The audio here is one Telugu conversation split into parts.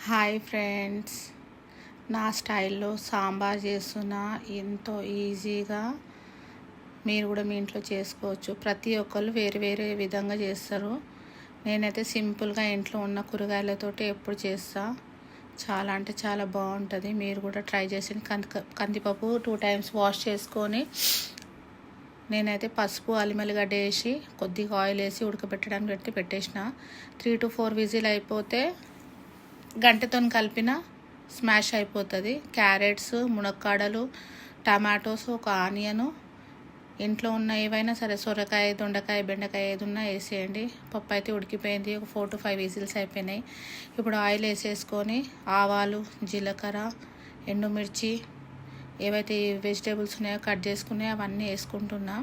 హాయ్ ఫ్రెండ్స్, నా స్టైల్లో సాంబార్ చేస్తున్నా. ఎంతో ఈజీగా మీరు కూడా మీ ఇంట్లో చేసుకోవచ్చు. ప్రతి ఒక్కళ్ళు వేరే వేరే విధంగా చేస్తారు. నేనైతే సింపుల్గా ఇంట్లో ఉన్న కూరగాయలతోటి ఎప్పుడు చేస్తా. చాలా అంటే చాలా బాగుంటుంది. మీరు కూడా ట్రై చేసి కందిపప్పు 2 టైమ్స్ వాష్ చేసుకొని నేనైతే పసుపు అల్లిమల్లిగడ్డ వేసి కొద్దిగా ఆయిల్ వేసి ఉడకబెట్టడానికి పెట్టేసిన. 3 to 4 విజిల్ అయిపోతే గంటతో కలిపిన స్మాష్ అయిపోతుంది. క్యారెట్స్, మునక్కాడలు, టమాటోస్, ఒక ఆనియను, ఇంట్లో ఉన్న ఏవైనా సరే, సొరకాయ, దొండకాయ, బెండకాయ ఏది ఉన్నా వేసేయండి. పప్పు అయితే ఉడికిపోయింది. ఒక 4 to 5 విజిల్స్ అయిపోయినాయి. ఇప్పుడు ఆయిల్ వేసేసుకొని ఆవాలు, జీలకర్ర, ఎండుమిర్చి, ఏవైతే వెజిటేబుల్స్ ఉన్నాయో కట్ చేసుకున్నాయో అవన్నీ వేసుకుంటున్నా.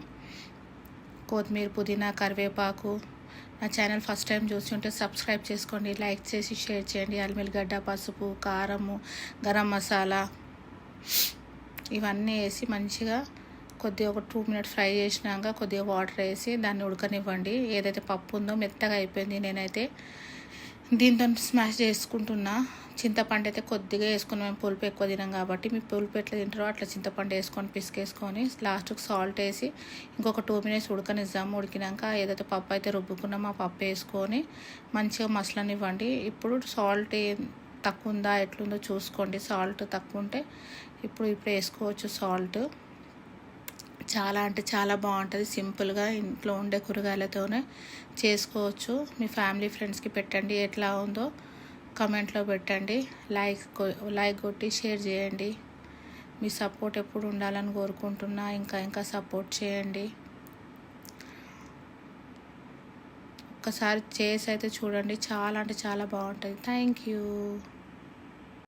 కొత్తిమీర, పుదీనా, కరివేపాకు. నా ఛానల్ ఫస్ట్ టైం చూస్తుంటే సబ్స్క్రైబ్ చేసుకోండి, లైక్ చేసి షేర్ చేయండి. అల్లిమల్లిగడ్డ, పసుపు, కారము, గరం మసాలా ఇవన్నీ వేసి మంచిగా కొద్దిగా ఒక 2 minutes ఫ్రై చేసినాక కొద్దిగా వాటర్ వేసి దాన్ని ఉడకనివ్వండి. ఏదైతే పప్పు ఉందో మెత్తగా అయిపోయింది. నేనైతే దీంతో స్మాష్ చేసుకుంటున్నా. చింతపండు అయితే కొద్దిగా వేసుకుని, మేము పులుపు ఎక్కువ తినాం కాబట్టి, మీ పులుపు ఎట్లా తింటారో అట్లా చింతపండు వేసుకొని పిసికేసుకొని లాస్ట్కి సాల్ట్ వేసి ఇంకొక 2 minutes ఉడకనిద్దాము. ఉడికినాక ఏదైతే పప్పు అయితే రుబ్బుకున్నామో ఆ పప్పు వేసుకొని మంచిగా మసలనివ్వండి. ఇప్పుడు సాల్ట్ తక్కువ ఉందా ఎట్లుందో చూసుకోండి. సాల్ట్ తక్కువ ఉంటే ఇప్పుడు వేసుకోవచ్చు సాల్ట్. చాలా అంటే చాలా బాగుంటుంది. సింపుల్గా ఇంట్లో ఉండే కూరగాయలతోనే చేసుకోవచ్చు. మీ ఫ్యామిలీ ఫ్రెండ్స్కి పెట్టండి. ఎట్లా ఉందో కమెంట్లో పెట్టండి. లైక్ కొట్టి షేర్ చేయండి. మీ సపోర్ట్ ఎప్పుడు ఉండాలని కోరుకుంటున్నా. ఇంకా సపోర్ట్ చేయండి. ఒక్కసారి చేసి అయితే చూడండి. చాలా అంటే చాలా బాగుంటుంది. Thank you.